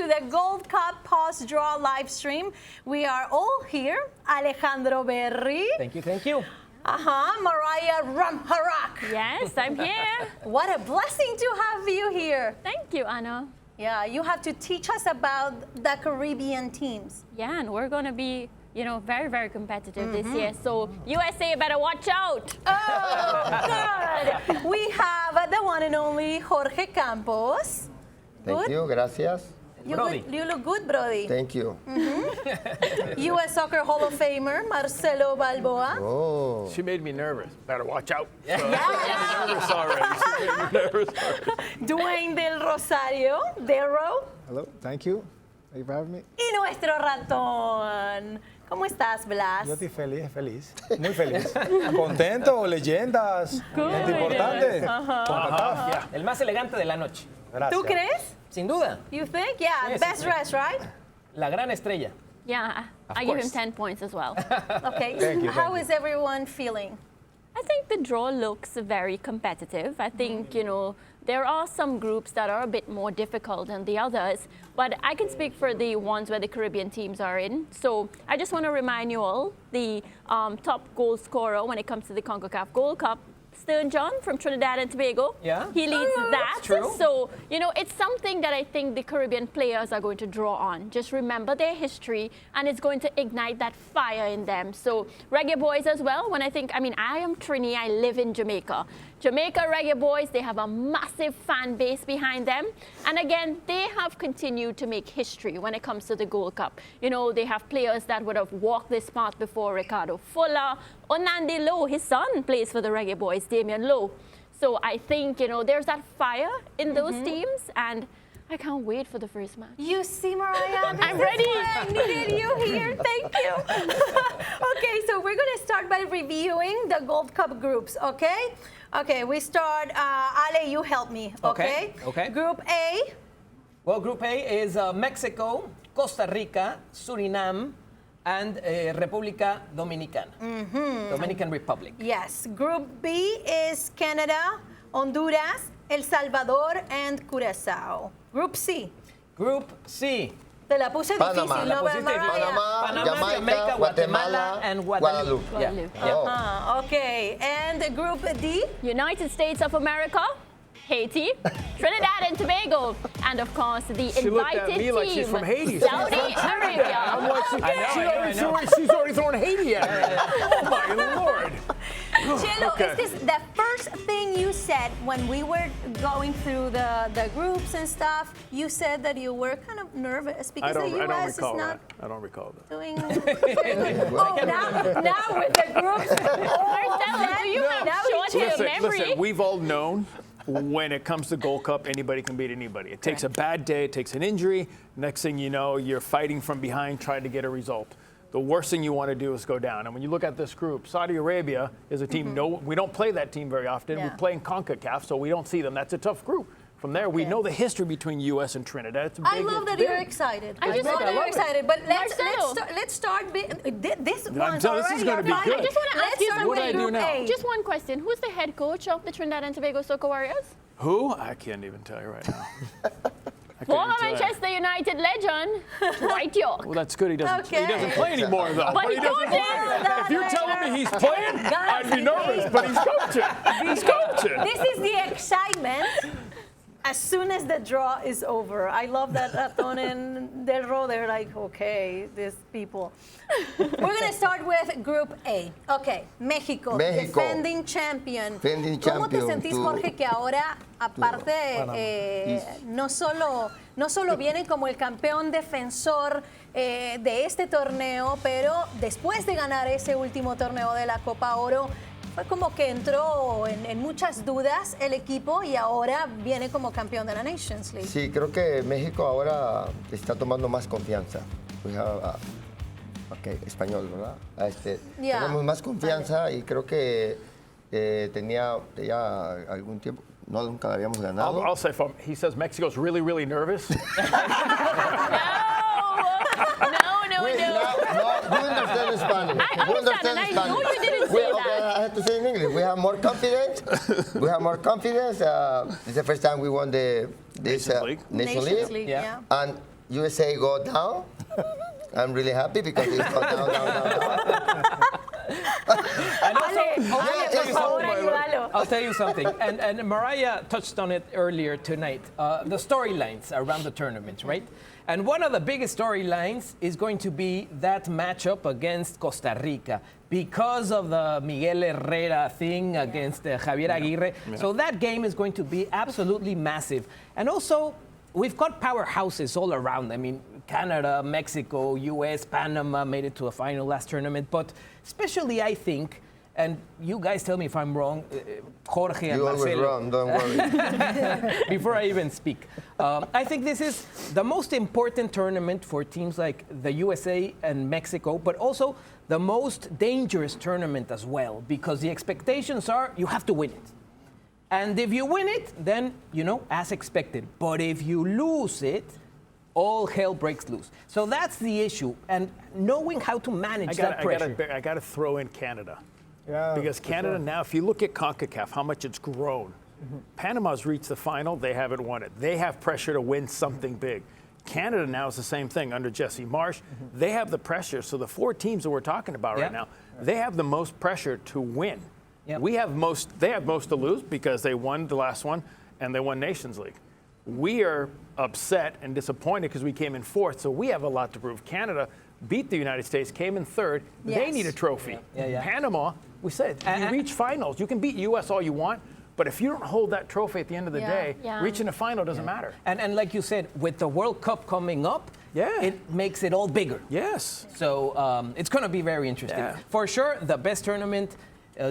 to the Gold Cup post-draw live stream. We are all here. Alejandro Berry. Thank you, thank you. Mariah Ramharak. Yes, I'm here. What a blessing to have you here. Thank you, Anna. Yeah, you have to teach us about the Caribbean teams. Yeah, and we're going to be, very, very competitive this year. So USA better watch out. Oh, good. We have the one and only Jorge Campos. Thank you, gracias. You look good, Brody. Thank you. U.S. Soccer Hall of Famer Marcelo Balboa. Oh. She made me nervous. Better watch out. Yeah. Nervous already. She made me nervous already. Dwayne Del Rosario, Darrow. Hello, thank you. Thank you for having me. Y nuestro ratón. ¿Cómo estás, Blas? Yo estoy feliz, muy feliz. Contento, leyendas, gente importante. Concacaf. Yeah. El más elegante de la noche. Gracias. ¿Tú crees? Sin duda. You think? Yeah, Yes, best sí. dress, right? La gran estrella. Yeah, Of I give him course. 10 points as well. Okay. Thank you, How thank is everyone feeling? I think the draw looks very competitive. I think, there are some groups that are a bit more difficult than the others, but I can speak for the ones where the Caribbean teams are in. So I just want to remind you all, the top goal scorer when it comes to the Concacaf Gold Cup, Stern John from Trinidad and Tobago. Yeah. He leads that. true. So, it's something that I think the Caribbean players are going to draw on. Just remember their history, and it's going to ignite that fire in them. So, Reggae Boys as well, I am Trini, I live in Jamaica. Jamaica Reggae Boys, they have a massive fan base behind them. And again, they have continued to make history when it comes to the Gold Cup. They have players that would have walked this path before: Ricardo Fuller, Onandi Lowe, his son plays for the Reggae Boys, Damian Lowe. So I think, there's that fire in those teams, and I can't wait for the first match. You see, Mariah, I'm ready. I needed you here. Thank you. Okay, so we're going to start by reviewing the Gold Cup groups, okay? Okay, we start. Ale, you help me, okay? Okay. Group A. Well, Group A is Mexico, Costa Rica, Suriname, and República Dominicana. Dominican Republic. Yes. Group B is Canada, Honduras, El Salvador, and Curaçao. Group C. Group C. Te la puse Panama. difícil, La ¿no, pusiste Mariah? Panama, Jamaica, Jamaica, Guatemala, and Guadalupe. Guadalupe. Yeah. Okay, and Group D. United States of America, Haiti, Trinidad and Tobago, and of course the She looked invited at me team, like she's from Haiti. Saudi I'm Arabia. like, she's already throwing Haiti at me. Oh, my Lord. Chelo, Okay. is this the first thing you said when we were going through the groups and stuff? You said that you were kind of nervous I because don't the U.S. is recall not that. I don't recall that. doing. Oh, now with the groups. Marcelo, do you have now we short-term change. memory? Listen, we've all known when it comes to Gold Cup, anybody can beat anybody. It takes a bad day, it takes an injury. Next thing you know, you're fighting from behind trying to get a result. The worst thing you want to do is go down. And when you look at this group, Saudi Arabia is a team, we don't play that team very often. Yeah. We play in CONCACAF, so we don't see them. That's a tough group. From there, we know the history between U.S. and Trinidad. It's I big, love it's that big. you're excited. I just love wanna- that you're love it. excited. But Marcelo. let's start. This I'm one's telling you, this is already gonna be fun. good. I just want to ask Let's you start something. with What do I do Group now? A. Just one question. Who's the head coach of the Trinidad and Tobago Soccer Warriors? Who? I can't even tell you right now. I couldn't Former tell you. Manchester United legend, Dwight York. Well, that's good. He doesn't. Okay. He doesn't play anymore, though. But he doesn't coaches. play. If you're telling me he's playing, I'd be nervous. But he's coaching. He's coaching. This is the excitement as soon as the draw is over. I love that Raton and Del Ro, they're like, okay, these people. We're going to start with Group A. Okay, México, México. defending champion. Defending ¿Cómo te champion sentís, to- Jorge, que ahora, aparte, no solo viene como el campeón defensor de este torneo, pero después de ganar ese último torneo de la Copa Oro, fue como que entró en muchas dudas el equipo y ahora viene como campeón de la Nations League. Sí, creo que México ahora está tomando más confianza. Español, ¿verdad? Yeah. Tenemos más confianza y creo que tenía ya algún tiempo, nunca la habíamos ganado. I'll say, he says Mexico's really, really nervous. No. You understand Spanish. I You understand, and I know you didn't say Okay, that. I have to say in English. We have more confidence. We have more confidence. It's the first time we won this Nations League. Nations League. League, Yeah. yeah. And USA go down, I'm really happy because it's go down. And also, ayúdalo. I'll tell you something, and Mariah touched on it earlier tonight, the storylines around the tournament, right? And one of the biggest storylines is going to be that matchup against Costa Rica because of the Miguel Herrera thing against Javier Aguirre. Yeah. So that game is going to be absolutely massive. And also, we've got powerhouses all around. I mean, Canada, Mexico, US, Panama made it to a final last tournament. But especially, I think, and you guys tell me if I'm wrong, Jorge and You're always Marcelo. wrong, don't worry. Before I even speak, I think this is the most important tournament for teams like the USA and Mexico, but also the most dangerous tournament as well, because the expectations are you have to win it. And if you win it, then, as expected. But if you lose it, all hell breaks loose. So that's the issue. And knowing how to manage that pressure. I got to throw in Canada. Yeah, Because Canada now, if you look at CONCACAF, how much it's grown. Panama's reached the final, they haven't won it. They have pressure to win something big. Canada now is the same thing under Jesse Marsh. They have the pressure. So the 4 teams that we're talking about right now, they have the most pressure to win. Yep. They have most to lose because they won the last one and they won Nations League. We are upset and disappointed because we came in 4th, so we have a lot to prove. Canada beat the United States, came in 3rd. They Yes. need a trophy. Yeah. Panama, we said, you reach finals. You can beat US all you want, but if you don't hold that trophy at the end of the day, reaching a final doesn't matter. And like you said, with the World Cup coming up, it makes it all bigger. Yes. So it's going to be very interesting. Yeah. For sure, the best tournament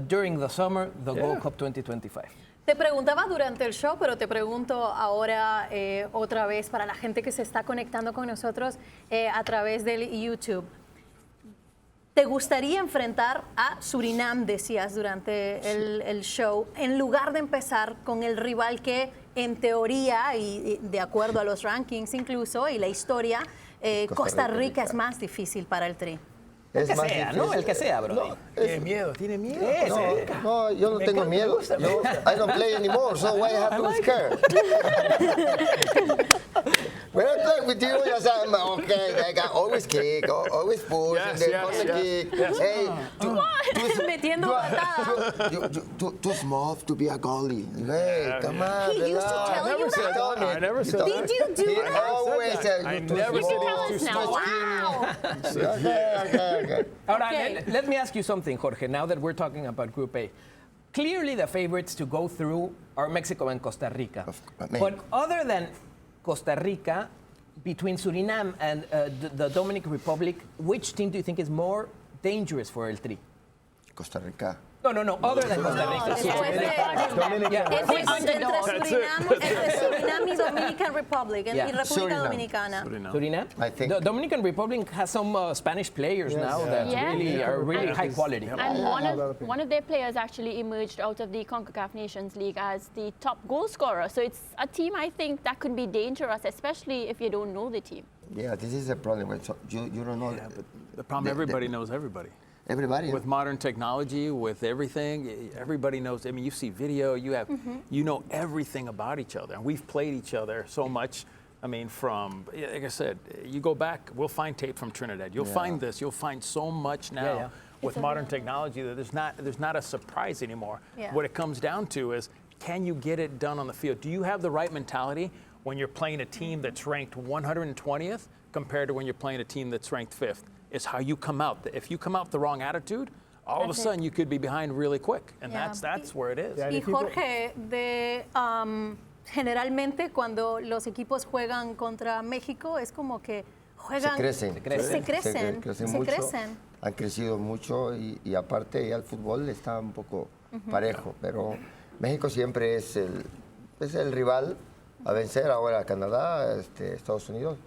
during the summer, the World Cup 2025. Te preguntaba durante el show, pero te pregunto ahora otra vez para la gente que se está conectando con nosotros a través del YouTube. ¿Te gustaría enfrentar a Surinam, decías durante el show, en lugar de empezar con el rival que en teoría y de acuerdo a los rankings incluso y la historia, Costa Rica es más difícil para el Tri? El que sea, ¿no? El que sea, bro. No, Tiene miedo, tiene miedo. no, yo no tengo miedo. I don't play anymore, so why I have to be scared? When I play with you, you say, okay, I got always kick, always push, and then kick. Hey, Metiendo patadas. too small to be a goalie. Hey, come on. He used to tell you that? I never said that. Did you do He that? always said, I you too never small. said Tell us now. Wow. Okay. Ahora, Okay. let me ask you something, Jorge, now that we're talking about Group A. Clearly, the favorites to go through are Mexico and Costa Rica. But other than Costa Rica, between Suriname and the Dominican Republic, which team do you think is more dangerous for El Tri? Costa Rica. No, other than Costa Rica. Después de entre Surinam y Dominican Republic y República Dominicana. Suriname? I think. The Dominican Republic has some Spanish players now that are really high quality. And one of their players actually emerged out of the Concacaf Nations League as the top goal scorer. So it's a team, I think, that could be dangerous, especially if you don't know the team. Yeah, this is the problem. So you don't know. But the problem, everybody knows everybody. Everybody. With modern technology, with everything, everybody knows. I mean, you see video, you know everything about each other. And we've played each other so much. I mean, from, like I said, you go back, we'll find tape from Trinidad. You'll find this. You'll find so much now with modern technology that there's not a surprise anymore. Yeah. What it comes down to is, can you get it done on the field? Do you have the right mentality when you're playing a team that's ranked 120th compared to when you're playing a team that's ranked 5th? It's how you come out. If you come out with the wrong attitude, all of a sudden you could be behind really quick. And that's where it is. Y Jorge, generalmente cuando los equipos juegan contra México es como que juegan... Se crecen mucho. crecen. Han crecido mucho y aparte ya el fútbol está un poco parejo, pero México siempre es el rival a vencer. Ahora Canadá, Estados Unidos.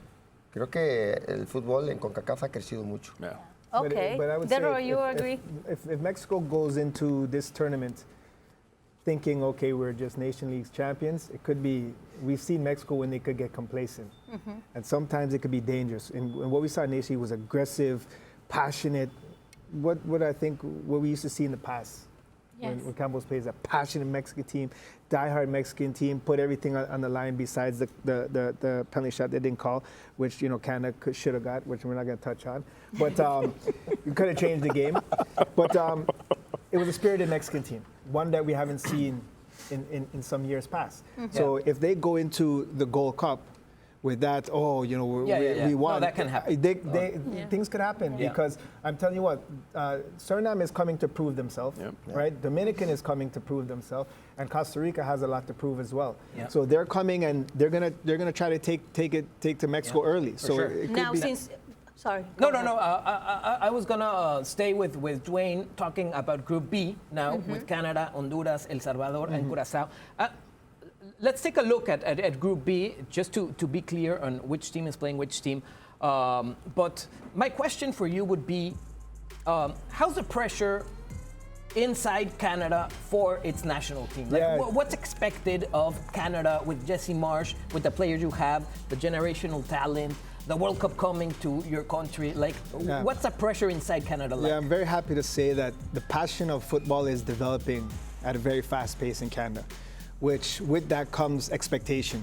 Creo que el fútbol en Concacaf ha crecido mucho. Yeah. Okay. But I would Dero, say you agree? if Mexico goes into this tournament thinking, okay, we're just Nation League champions, it could be, we've seen Mexico when they could get complacent. And sometimes it could be dangerous. And what we saw in Nation League was aggressive, passionate, what I think, what we used to see in the past. Yes. When Campos plays a passionate Mexican team, diehard Mexican team, put everything on the line besides the penalty shot they didn't call, which Canada should have got, which we're not going to touch on. But we could have changed the game. But it was a spirited Mexican team, one that we haven't seen in some years past. So if they go into the Gold Cup with that, we won. No, that can happen. Things could happen because I'm telling you what, Suriname is coming to prove themselves, right? Dominican is coming to prove themselves, and Costa Rica has a lot to prove as well. Yeah. So they're coming and they're gonna try to take to Mexico early. So sure. it could Now, be since sorry. No. go ahead. I was gonna stay with Dwayne talking about Group B now with Canada, Honduras, El Salvador, and Curacao. Let's take a look at Group B, just to be clear on which team is playing which team. But my question for you would be, how's the pressure inside Canada for its national team? What's expected of Canada with Jesse Marsh, with the players you have, the generational talent, the World Cup coming to your country? What's the pressure inside Canada like? Yeah, I'm very happy to say that the passion of football is developing at a very fast pace in Canada, which with that comes expectation.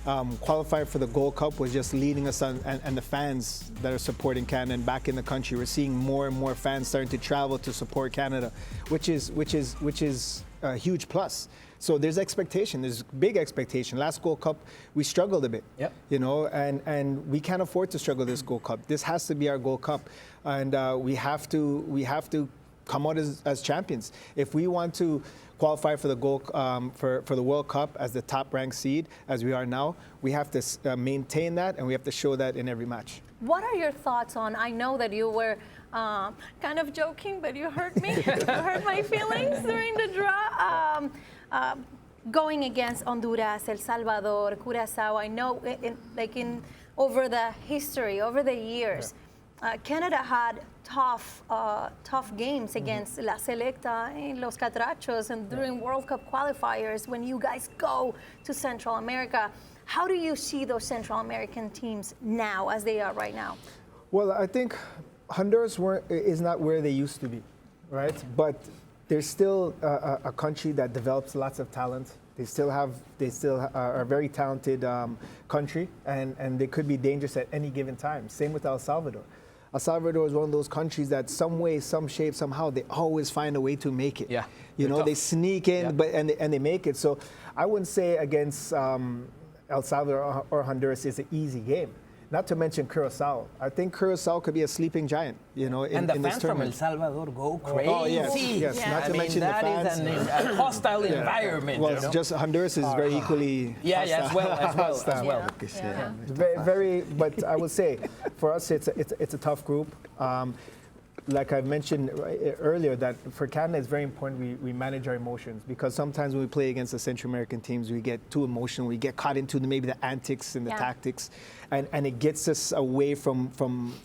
Qualifying for the Gold Cup was just leading us on, and the fans that are supporting Canada and back in the country. We're seeing more and more fans starting to travel to support Canada, which is a huge plus. So there's expectation, there's big expectation. Last Gold Cup, we struggled a bit, and we can't afford to struggle this Gold Cup. This has to be our Gold Cup, and we have to come out as champions. If we want to qualify for the for the World Cup as the top-ranked seed, as we are now, we have to maintain that, and we have to show that in every match. What are your thoughts on, I know that you were kind of joking, but you hurt me. You hurt my feelings during the draw. Going against Honduras, El Salvador, Curacao, I know over the history, over the years, Canada had tough games against La Selecta and Los Catrachos and during World Cup qualifiers when you guys go to Central America. How do you see those Central American teams now as they are right now? Well, I think Honduras is not where they used to be, right? But they're still a country that develops lots of talent. They still are a very talented country, and they could be dangerous at any given time. Same with El Salvador. El Salvador is one of those countries that some way, some shape, somehow, they always find a way to make it. Yeah. They sneak in, and they make it. So I wouldn't say against El Salvador or Honduras is an easy game. Not to mention Curacao. I think Curacao could be a sleeping giant, in and the this fans from El tournament. Salvador go crazy. Oh, yes. Not to mention the fans. That is a hostile environment. Well, it's just Honduras is very equally as well. Very, but I would say for us it's a tough group. Like I mentioned earlier, that for Canada it's very important we manage our emotions, because sometimes when we play against the Central American teams we get too emotional, we get caught into maybe the antics and the tactics, and it gets us away from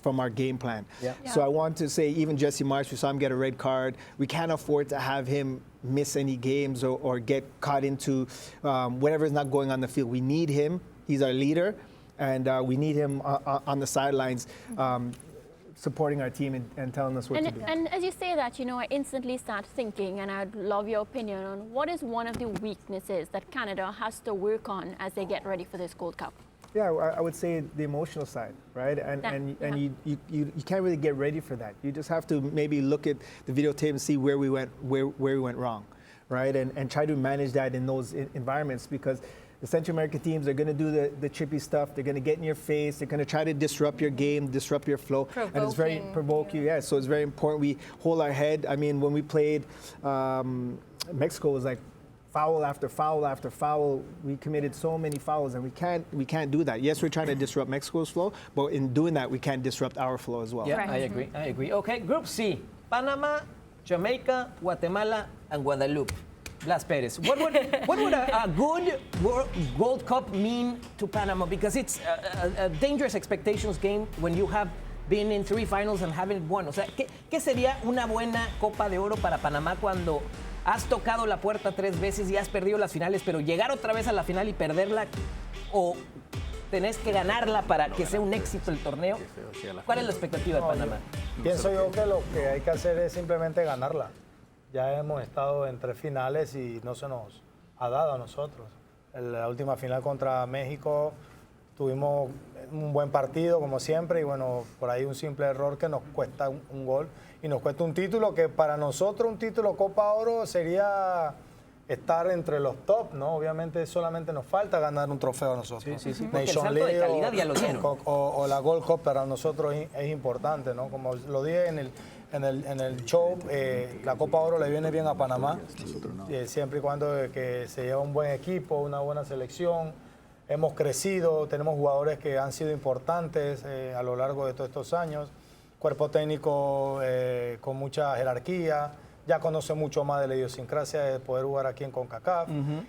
our game plan. So I want to say, even Jesse Marsh, we saw him get a red card. We can't afford to have him miss any games or get caught into whatever is not going on the field. We need him. He's our leader, and we need him on the sidelines. Supporting our team and telling us what to do. And as you say that, I instantly start thinking, and I'd love your opinion on what is one of the weaknesses that Canada has to work on as they get ready for this Gold Cup. Yeah, I would say the emotional side, right? And you can't really get ready for that. You just have to maybe look at the videotape and see where we went wrong, right? And try to manage that in those environments, because the Central American teams are going to do the chippy stuff. They're going to get in your face. They're going to try to disrupt your game, disrupt your flow. And it's very provoking. Yeah, so it's very important we hold our head. I mean, when we played Mexico, it was like foul after foul after foul. We committed so many fouls, and we can't do that. Yes, we're trying to disrupt Mexico's flow, but in doing that, we can't disrupt our flow as well. Yeah, I agree. Okay, Group C: Panama, Jamaica, Guatemala, and Guadeloupe. Blas Perez, what would a good Gold Cup mean to Panama? Because it's a dangerous expectations game when you have been in 3 finals and haven't won. O sea, ¿qué sería una buena Copa de Oro para Panamá cuando has tocado la puerta 3 veces y has perdido las finales, pero llegar otra vez a la final y perderla, o tenés que ganarla para que sea un éxito el torneo? ¿Cuál es la expectativa de Panamá? Pienso yo que lo que hay que hacer es simplemente ganarla. Ya hemos estado en 3 finales y no se nos ha dado a nosotros. En la última final contra México tuvimos un buen partido, como siempre, y bueno, por ahí un simple error que nos cuesta un gol y nos cuesta un título que para nosotros un título Copa Oro sería estar entre los top, ¿no? Obviamente solamente nos falta ganar un trofeo a nosotros. Sí, porque el salto de calidad ya lo dieron. O la Gold Cup para nosotros es importante, ¿no? Como lo dije en el show, la Copa Oro le viene bien a Panamá, siempre y cuando que se lleva un buen equipo, una buena selección. Hemos crecido, tenemos jugadores que han sido importantes a lo largo de todos estos años, cuerpo técnico con mucha jerarquía, ya conoce mucho más de la idiosincrasia de poder jugar aquí en Concacaf.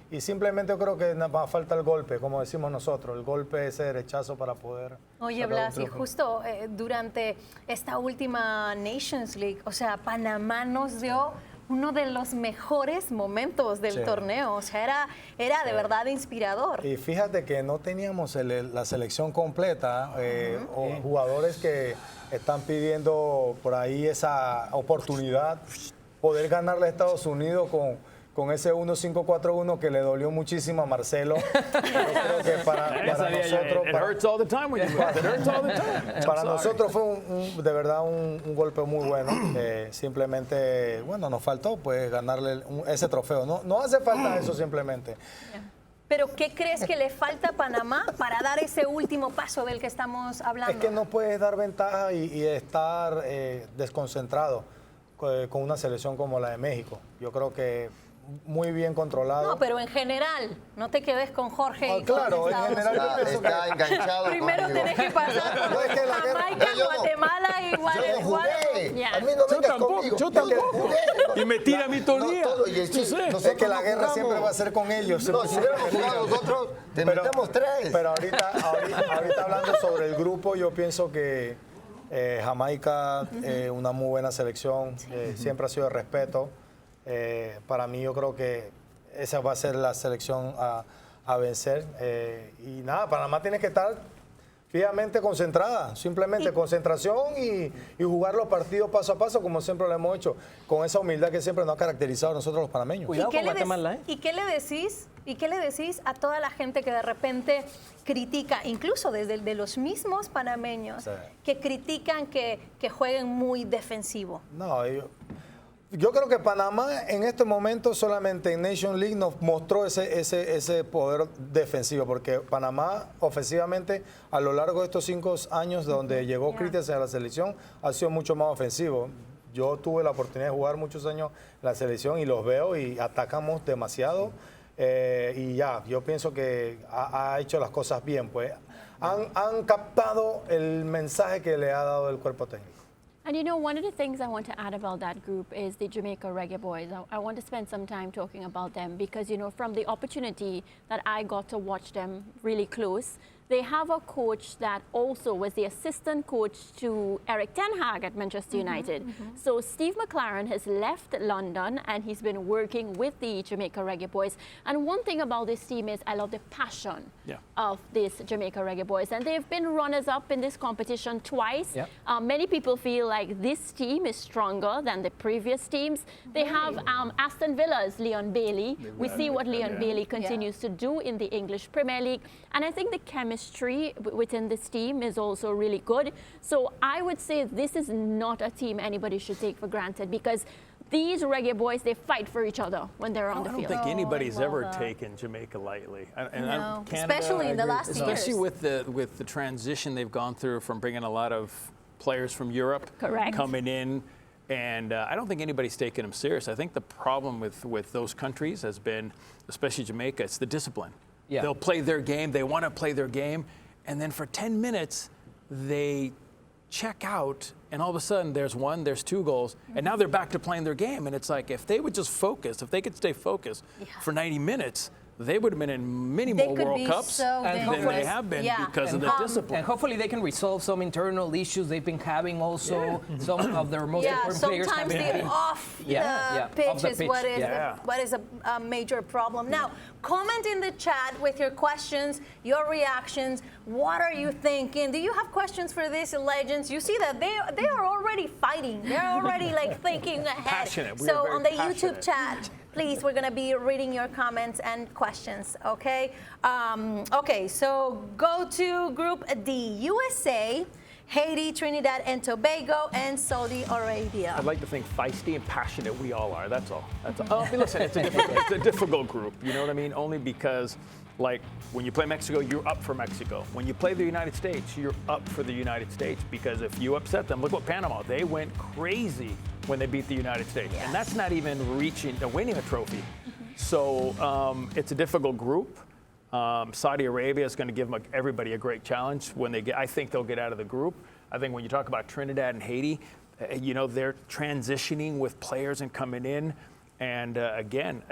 Y simplemente yo creo que nada más falta el golpe, como decimos nosotros, el golpe, ese derechazo para poder... Oye, Blas, y justo durante esta última Nations League, o sea, Panamá nos dio uno de los mejores momentos del torneo, o sea, era de verdad inspirador. Y fíjate que no teníamos la selección completa, o jugadores que están pidiendo por ahí esa oportunidad, poder ganarle a Estados Unidos con ese 1-5-4-1 que le dolió muchísimo a Marcelo. Yo creo que para nosotros... Para nosotros fue de verdad un golpe muy bueno. Simplemente, bueno, nos faltó pues ganarle ese trofeo. No hace falta eso simplemente. ¿Pero qué crees que le falta a Panamá para dar ese último paso del que estamos hablando? Es que no puedes dar ventaja y estar desconcentrado con una selección como la de México. Yo creo que muy bien controlado. No, pero en general, no te quedes con Jorge. Oh, claro, en general yo pienso que... Está enganchado. Primero tenés que pasar por Jamaica, Guatemala y Yo no jugué. Ya. A mí no vengas conmigo. Yo tampoco. Jugué. Y me tira a mí todo el día. Sé que la guerra siempre va a ser con ellos. No, si hubiéramos jugado nosotros, te metemos 3. Pero ahorita hablando sobre el grupo, yo pienso que Jamaica, una muy buena selección, siempre ha sido de respeto. Para mí yo creo que esa va a ser la selección a vencer. Y nada, Panamá tiene que estar fijamente concentrada, simplemente concentración y jugar los partidos paso a paso como siempre lo hemos hecho, con esa humildad que siempre nos ha caracterizado a nosotros los panameños. Cuidado con Guatemala, ¿eh? ¿Y qué le decís a toda la gente que de repente critica, incluso desde de los mismos panameños, que critican que jueguen muy defensivo? No, yo creo que Panamá en este momento solamente en Nation League nos mostró ese poder defensivo, porque Panamá ofensivamente a lo largo de estos 5 años donde llegó Christensen a la selección ha sido mucho más ofensivo. Yo tuve la oportunidad de jugar muchos años en la selección y los veo y atacamos demasiado y ya, yo pienso que ha hecho las cosas bien, pues han captado el mensaje que le ha dado el cuerpo técnico. And you know, one of the things I want to add about that group is the Jamaica Reggae Boys. I want to spend some time talking about them because, you know, from the opportunity that I got to watch them really close, they have a coach that also was the assistant coach to Eric Ten Hag at Manchester United. So Steve McLaren has left London and he's been working with the Jamaica Reggae Boys. And one thing about this team is I love the passion of these Jamaica Reggae Boys. And they've been runners-up in this competition twice. Many people feel like this team is stronger than the previous teams. They have Aston Villa's Leon Bailey. We see what Leon Bailey continues to do in the English Premier League. And I think the chemistry within this team is also really good. So I would say this is not a team anybody should take for granted because these Reggae Boys, they fight for each other when they're on the field. I don't think anybody's ever taken Jamaica lightly. No, especially in the last years. Especially with the transition they've gone through from bringing a lot of players from Europe coming in. And I don't think anybody's taken them serious. I think the problem with those countries has been, especially Jamaica, it's the discipline. They'll play their game, they want to play their game, and then for 10 minutes, they check out, and all of a sudden there's 2 goals, and now they're back to playing their game. And it's like, if they would just focus, if they could stay focused for 90 minutes, they would have been in many They more could World be Cups so than they dangerous. have been Yeah. because of the discipline. And hopefully they can resolve some internal issues they've been having also. Some of their most important players have sometimes been the off off pitch the is pitch, what is a major problem. Now, comment in the chat with your questions, your reactions. What are you thinking? Do you have questions for these legends? You see that they are already fighting. They're already like thinking ahead. Passionate. We So are very on the passionate. YouTube chat, please, we're going to be reading your comments and questions, okay? Okay, so go to Group D, USA, Haiti, Trinidad and Tobago, and Saudi Arabia. I'd like to think feisty and passionate we all are. That's all. That's all. I mean, listen, it's a difficult group. You know what I mean? Only because, like, when you play Mexico, you're up for Mexico. When you play the United States, you're up for the United States because if you upset them, look what Panama. They went crazy when they beat the United States, and that's not even winning a trophy. So it's a difficult group. Saudi Arabia is going to give everybody a great challenge when they get. I think they'll get out of the group. I think when you talk about Trinidad and Haiti, you know, they're transitioning with players and coming in. And again,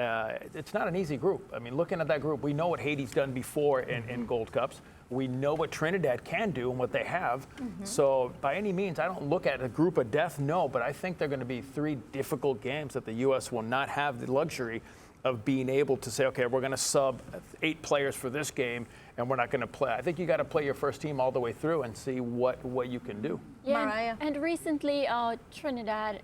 it's not an easy group. I mean, looking at that group, we know what Haiti's done before in Gold Cups. We know what Trinidad can do and what they have. So by any means, I don't look at a group of death, no, but I think they're going to be 3 difficult games that the U.S. will not have the luxury of being able to say, okay, we're going to sub 8 players for this game, and we're not going to play. I think you got to play your first team all the way through and see what you can do. Yeah, Mariah. and recently Trinidad,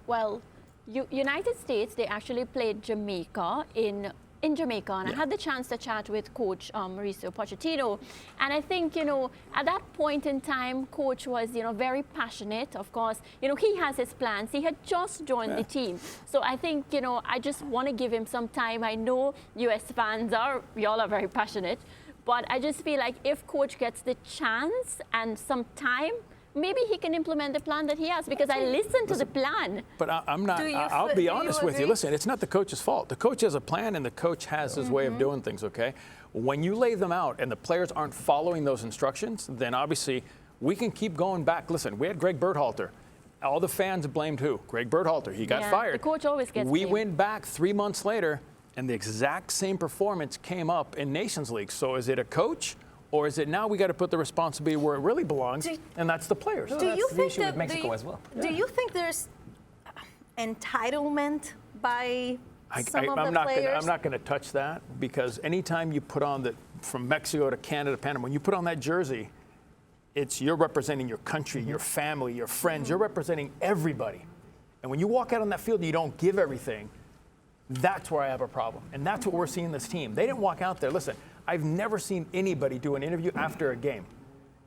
United States, they actually played Jamaica in Jamaica, and I had the chance to chat with Coach Mauricio Pochettino, and I think, you know, at that point in time, Coach was, you know, very passionate. Of course, you know, he has his plans. He had just joined the team, so I think, you know, I just want to give him some time. I know U.S. fans y'all are very passionate, but I just feel like if Coach gets the chance and some time, maybe he can implement the plan that he has, because I listened to the plan. But I'm not, I'll do be you honest with you. agree? Listen, it's not the coach's fault. The coach has a plan and the coach has his way of doing things, okay? When you lay them out and the players aren't following those instructions, then obviously we can keep going back. Listen, we had Greg Berhalter. All the fans blamed who? Greg Berhalter. He got fired. The coach always gets We blamed. went back 3 months later and the exact same performance came up in Nations League. So is it a coach? Or is it now we got to put the responsibility where it really belongs, and that's the players? Do you the think issue with that Mexico as well. Do you think there's entitlement by some of the players? I'm not going to touch that, because anytime you put on from Mexico to Canada, Panama, when you put on that jersey, you're representing your country, your family, your friends. You're representing everybody. And when you walk out on that field and you don't give everything, that's where I have a problem. And that's what we're seeing in this team. They didn't walk out there. Listen, I've never seen anybody do an interview after a game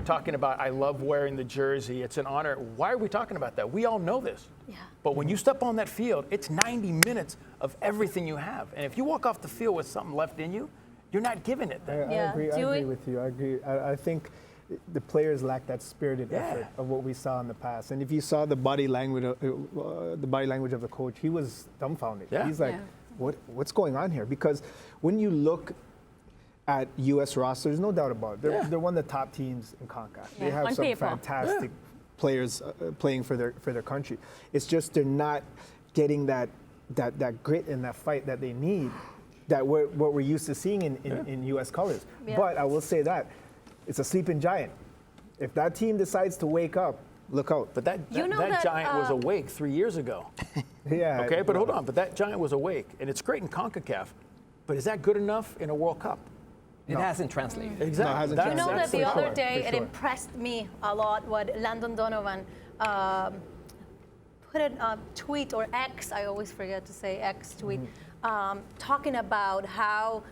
talking about, I love wearing the jersey, it's an honor. Why are we talking about that? We all know this. Yeah. But when you step on that field, it's 90 minutes of everything you have. And if you walk off the field with something left in you, you're not giving it then. I agree Do it. with you. I agree. I think the players lack that spirited effort of what we saw in the past. And if you saw the body language of the coach, he was dumbfounded. Yeah. He's like, Yeah. what's going on here? Because when you look at U.S. rosters, no doubt about it, they're one of the top teams in Concacaf. They have On some paper. fantastic players playing for their country. It's just they're not getting that grit and that fight that they need, that what we're used to seeing in U.S. colors. Yeah. But I will say that it's a sleeping giant. If that team decides to wake up, look out. But that giant was awake 3 years ago. Yeah. Okay, but hold on. But that giant was awake, and it's great in CONCACAF. But is that good enough in a World Cup? It hasn't translated. Exactly. No, it hasn't That's- You know that that's the for other sure. day for it sure. impressed me a lot what Landon Donovan put a tweet, or X, I always forget to say X tweet, talking about how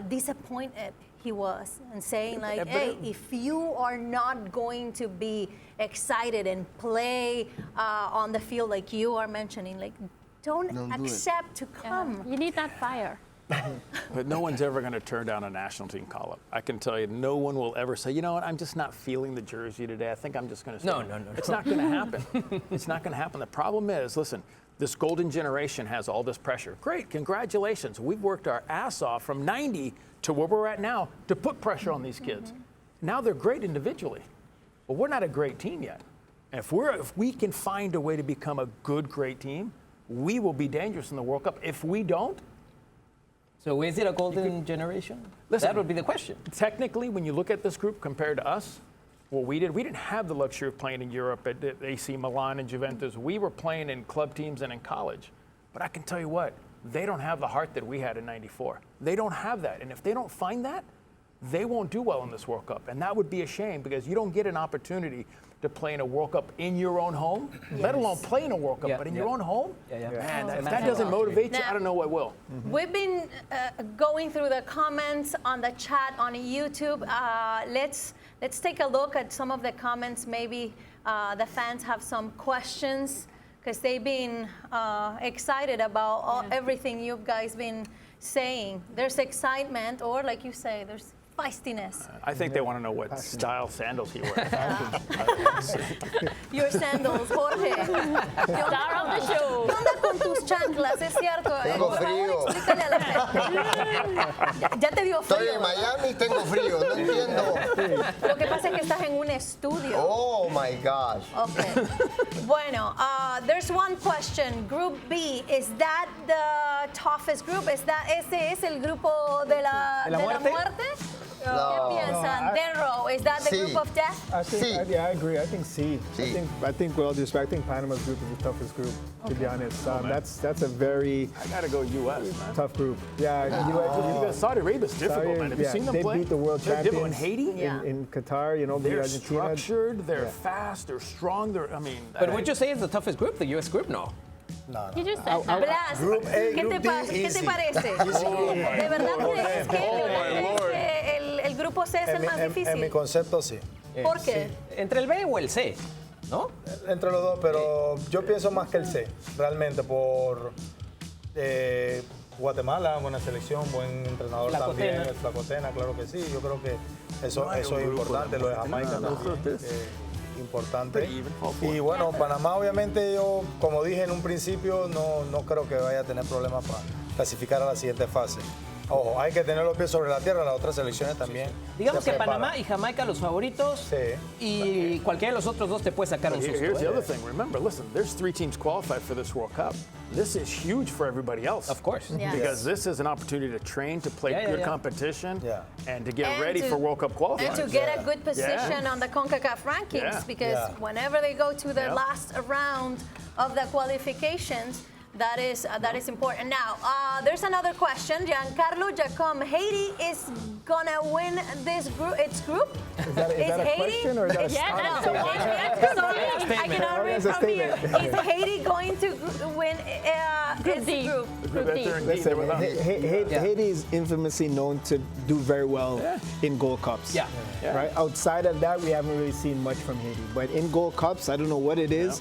disappointed he was, and saying like, hey, if you are not going to be excited and play on the field like you are mentioning, like don't do it. accept to come. You need that fire. But no one's ever going to turn down a national team call-up. I can tell you, no one will ever say, you know what, I'm just not feeling the jersey today. I think I'm just going to stay. No. It's not going to happen. It's not going to happen. The problem is, listen, this golden generation has all this pressure. Great, congratulations. We've worked our ass off from 90 to where we're at now to put pressure on these kids. Now they're great individually, but we're not a great team yet. And if we can find a way to become a good, great team, we will be dangerous in the World Cup. If we don't, So is it a golden generation? Listen, That would be the question. Technically, when you look at this group compared to us, what we didn't have the luxury of playing in Europe at AC Milan and Juventus. We were playing in club teams and in college. But I can tell you what, they don't have the heart that we had in '94. They don't have that. And if they don't find that, they won't do well in this World Cup. And that would be a shame because you don't get an opportunity to play in a World Cup in your own home, let alone play in a World Cup, but in your own home, man, if that doesn't motivate you, I don't know what will. We've been going through the comments on the chat on YouTube. Let's take a look at some of the comments. Maybe the fans have some questions because they've been excited about everything you guys been saying. There's excitement, or like you say, there's feistiness. I think they want to know what style sandals he wears. Your sandals, Jorge. Star of the show. ¿Qué onda con tus chanclas? Es cierto. Tengo Por favor, frío. explícale a la gente. Ya te dio frío. Estoy en Miami y tengo frío, no entiendo. Lo que pasa es que estás en un estudio. Oh my gosh. Okay. Bueno, there's one question. Group B, is that the toughest group? ¿Ese es el grupo de la muerte? ¿Qué piensan? Denro, is that the group of death? Yeah, I agree. I think C. C. I think with all due respect, I think Panama's group is the toughest group, to be honest. That's a very I got to go U.S., man. tough group. Yeah, Because Saudi Arabia's difficult, man. Have you seen them they play? beat the world They're difficult. In champions Haiti? in Qatar, you know, beat They're Argentina. structured, they're fast, they're strong, But would you say it's the toughest group, the U.S. group? No. No, You just said that. Blas, Group A, ¿qué Group D, ¿qué te easy. parece? ¿De verdad crees que el grupo C es el más En mi difícil? concepto, sí. ¿Por qué? ¿Entre el B o el C? ¿No? Entre los dos, pero yo pienso más que el C, realmente, por Guatemala, buena selección, buen entrenador también, Flacotena. el Flacotena, claro que sí. Yo creo que eso es importante, lo de Jamaica también, importante. Y bueno, Panamá obviamente yo, como dije en un principio, no creo que vaya a tener problemas para clasificar a la siguiente fase. Ojo, hay que tener los pies sobre la tierra, las otras selecciones también. Digamos se que preparan. Panamá y Jamaica los favoritos y cualquiera de los otros dos te puede sacar un susto. Here's the other thing. Remember, listen, there's 3 teams qualified for this World Cup. This is huge for everybody else. Of course. Yeah. Because this is an opportunity to train, to play good competition, and to get And ready for World Cup qualifying. And to get a good position on the Concacaf rankings because whenever they go to the last round of the qualifications, that is important. Now, there's another question. Giancarlo Jacom, Haiti is gonna win this group. Its group? Is that a question or is that a Yeah, statement? that's a Sorry, I cannot read That's a from here. statement. Is Haiti going to win Group its D. group? Group D. Listen, Haiti is infamously known to do very well in Gold Cups. Yeah. Right. Outside of that, we haven't really seen much from Haiti. But in Gold Cups, I don't know what it is.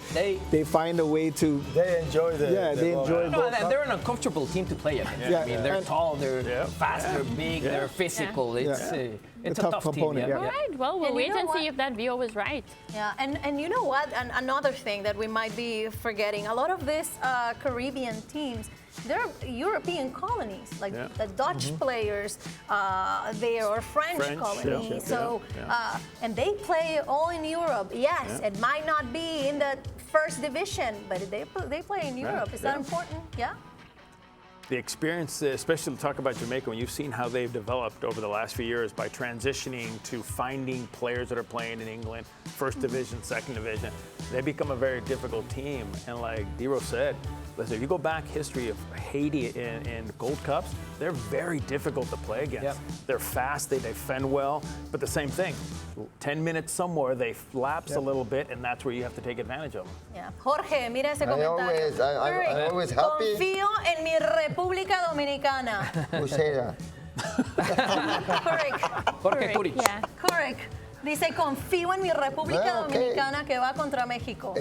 They find a way to. They enjoy the They enjoy No, Gold Cup. they're an uncomfortable team to play against. Yeah. I mean, they're And- tall, they're fast, they're big, they're physical. It's a tough team. opponent, All right, well, we'll And you wait know and what? see if that view was right. Yeah, and you know what? Another thing that we might be forgetting, a lot of these Caribbean teams, they're European colonies, like the Dutch players there, or French colonies. yeah, So, and they play all in Europe. Yes, it might not be in the first division, but they play in Europe. Is that important? Yeah. The experience, especially to talk about Jamaica, when you've seen how they've developed over the last few years by transitioning to finding players that are playing in England, first division, second division, they become a very difficult team. And like Dero said, listen, if you go back history of Haiti in Gold Cups, they're very difficult to play against. Yep. They're fast, they defend well, but the same thing. 10 minutes somewhere, they lapse a little bit, and that's where you have to take advantage of them. Yeah. Jorge, mira ese comentario. I'm always happy. Confío en mi República Dominicana. Who say that? Correct. Jorge Kurich. Yeah. Correct. Dice, confío en mi República Ah, ok. Dominicana que va contra México.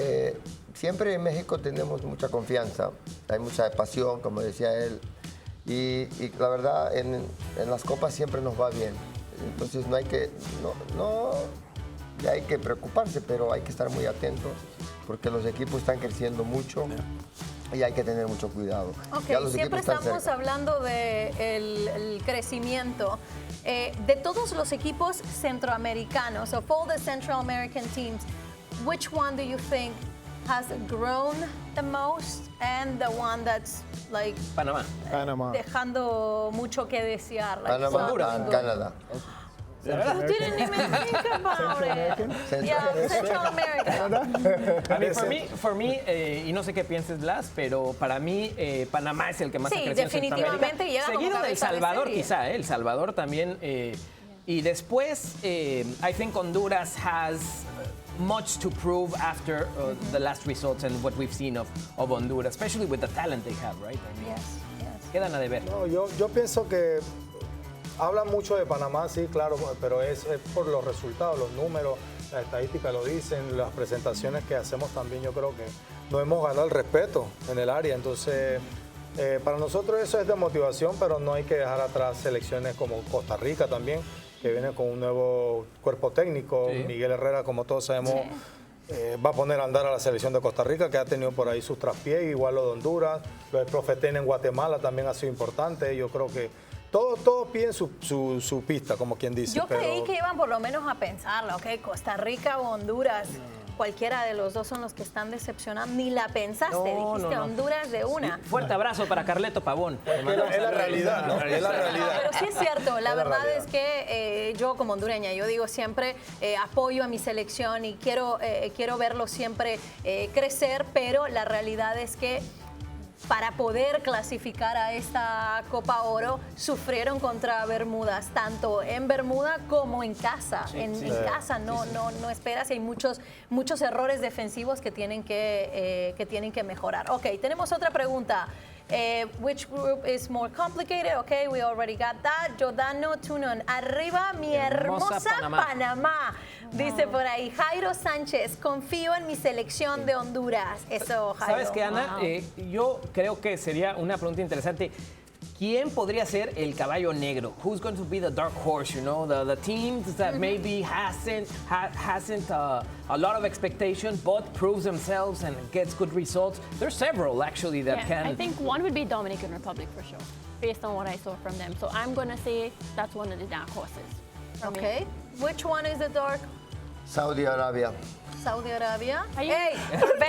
Siempre en México tenemos mucha confianza, hay mucha pasión, como decía él, y la verdad en las copas siempre nos va bien. Entonces no hay que preocuparse, pero hay que estar muy atentos porque los equipos están creciendo mucho y hay que tener mucho cuidado. Ok, Ya los siempre equipos están estamos cerca. hablando de el crecimiento. De todos los equipos centroamericanos, of all the Central American teams, which one do you think has grown the most and the one that's like Panamá. Panama. dejando mucho que desear. Like, Panamá, Honduras. Canadá. You didn't even think about it. Yeah, Central America. I mean, for me, y no sé qué pienses, Blas, pero para mí Panamá es el que más Sí, ha crecido en definitivamente Centroamérica. llega como Seguido del cabeza de Salvador, serie. quizá, El Salvador también. Y después, I think Honduras has much to prove after the last results and what we've seen of Honduras, especially with the talent they have, right? I mean, Yes, yes. quedan a deber. No, yo pienso que hablan mucho de Panamá, sí, claro, pero es por los resultados, los números, las estadísticas lo dicen, las presentaciones que hacemos también, yo creo que no hemos ganado el respeto en el área. Entonces, para nosotros eso es de motivación, pero no hay que dejar atrás selecciones como Costa Rica también, que viene con un nuevo cuerpo técnico. Sí. Miguel Herrera, como todos sabemos, va a poner a andar a la selección de Costa Rica, que ha tenido por ahí sus traspiés, igual lo de Honduras. Lo del Profetén en Guatemala también ha sido importante. Yo creo que todos piden su pista, como quien dice. Yo pero creí que iban por lo menos a pensarlo, ¿ok? Costa Rica o Honduras. Cualquiera de los dos son los que están decepcionando. Ni la pensaste, dijiste Honduras de una. Fuerte abrazo para Carleto Pavón. es la realidad, ¿no? Es la realidad. Pero sí es cierto, la Es la verdad realidad. es que yo como hondureña, yo digo siempre apoyo a mi selección y quiero verlo siempre crecer, pero la realidad es que para poder clasificar a esta Copa Oro sufrieron contra Bermudas, tanto en Bermuda como en casa. En casa no esperas y hay muchos errores defensivos que tienen que mejorar. Ok, tenemos otra pregunta. Which group is more complicated? Okay, we already got that. Jordano Tunon. Arriba, mi hermosa Panamá. Dice por ahí Jairo Sánchez, confío en mi selección de Honduras. Eso, Jairo. ¿Sabes qué, Ana? Yo creo que sería una pregunta interesante. ¿Quién podría ser el caballo negro? Who's going to be the dark horse? You know, the teams that maybe hasn't a lot of expectation, but proves themselves and gets good results. There's several actually that can. I think one would be Dominican Republic for sure, based on what I saw from them. So I'm gonna say that's one of the dark horses. Okay. Which one is the dark? Saudi Arabia. Saudi Arabia. Are you- Hey,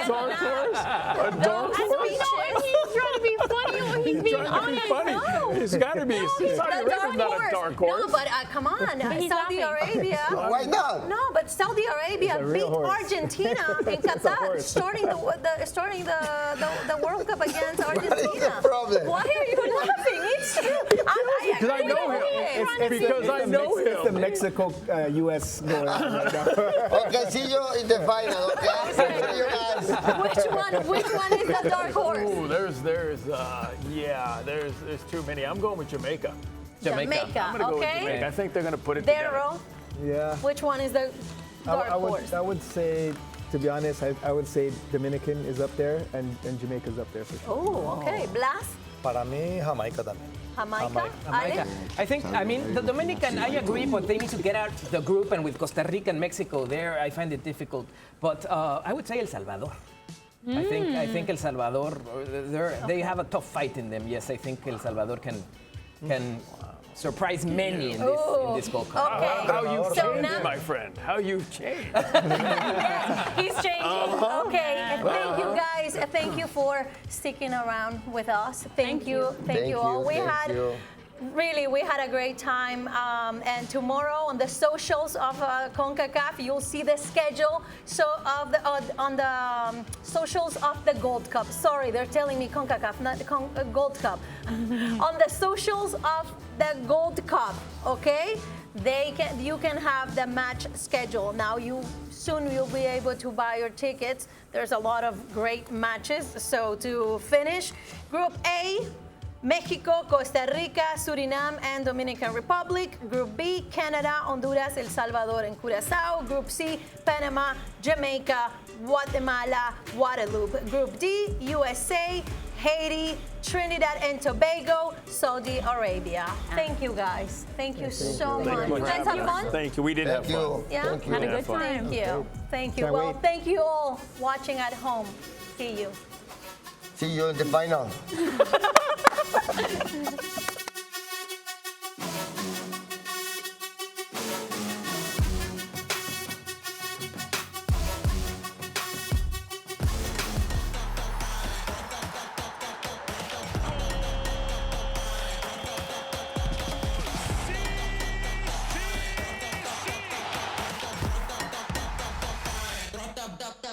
Dark horse? A dark I don't horse? know if he's trying to be funny or he's being Trying to be honest. funny. No. It's got to be. Saudi the Arabia's not a dark horse. No, but come on, he's Saudi laughing. Arabia. Why not? No, but Saudi Arabia It's a beat real horse. Argentina in It's a Qatar, horse. starting the World Cup against Argentina. the problem? Why are you laughing? It's true. Because I know him. Because I know It's the him. Mexico-US going on right now. Okay, see you in the final, okay? See you guys. Which one is the dark horse? Ooh, there's too many. I'm going with Jamaica. Jamaica. I'm going to go with Okay. Jamaica. I think they're going to put it together. Darryl, Yeah. which one is the dark horse? I would say, to be honest, I would say Dominican is up there and Jamaica is up there for sure. Oh, okay. Blas, Para mí, Jamaica también. Jamaica. Jamaica. Ale? I mean, the Dominican, I agree, but they need to get out the group, and with Costa Rica and Mexico there, I find it difficult. But I would say El Salvador. I think El Salvador, they have a tough fight in them. Yes, I think El Salvador can surprise many in this Gold Cup. Okay. How you So changed, now- my friend. How you changed. Yes, he's changing. Okay, and thank you guys. Thank you for sticking around with us. Thank you all. We had a great time. And tomorrow on the socials of Concacaf, you'll see the schedule. So on the socials of the Gold Cup. Sorry, they're telling me Concacaf, not the Gold Cup. On the socials of the Gold Cup, okay? You can have the match schedule. Now soon you'll be able to buy your tickets. There's a lot of great matches. So to finish, Group A, Mexico, Costa Rica, Suriname and Dominican Republic. Group B, Canada, Honduras, El Salvador and Curacao. Group C, Panama, Jamaica, Guatemala, Guadeloupe. Group D, USA, Haiti, Trinidad and Tobago, Saudi Arabia. Thank you guys. Thank you so much. You guys have fun? Thank you. We did have Thank you. fun. Yeah? Thank you. Had a good fun. time. Thank you. Thank you. Can't Well, wait. thank you all watching at home. See you. See you in the final. up,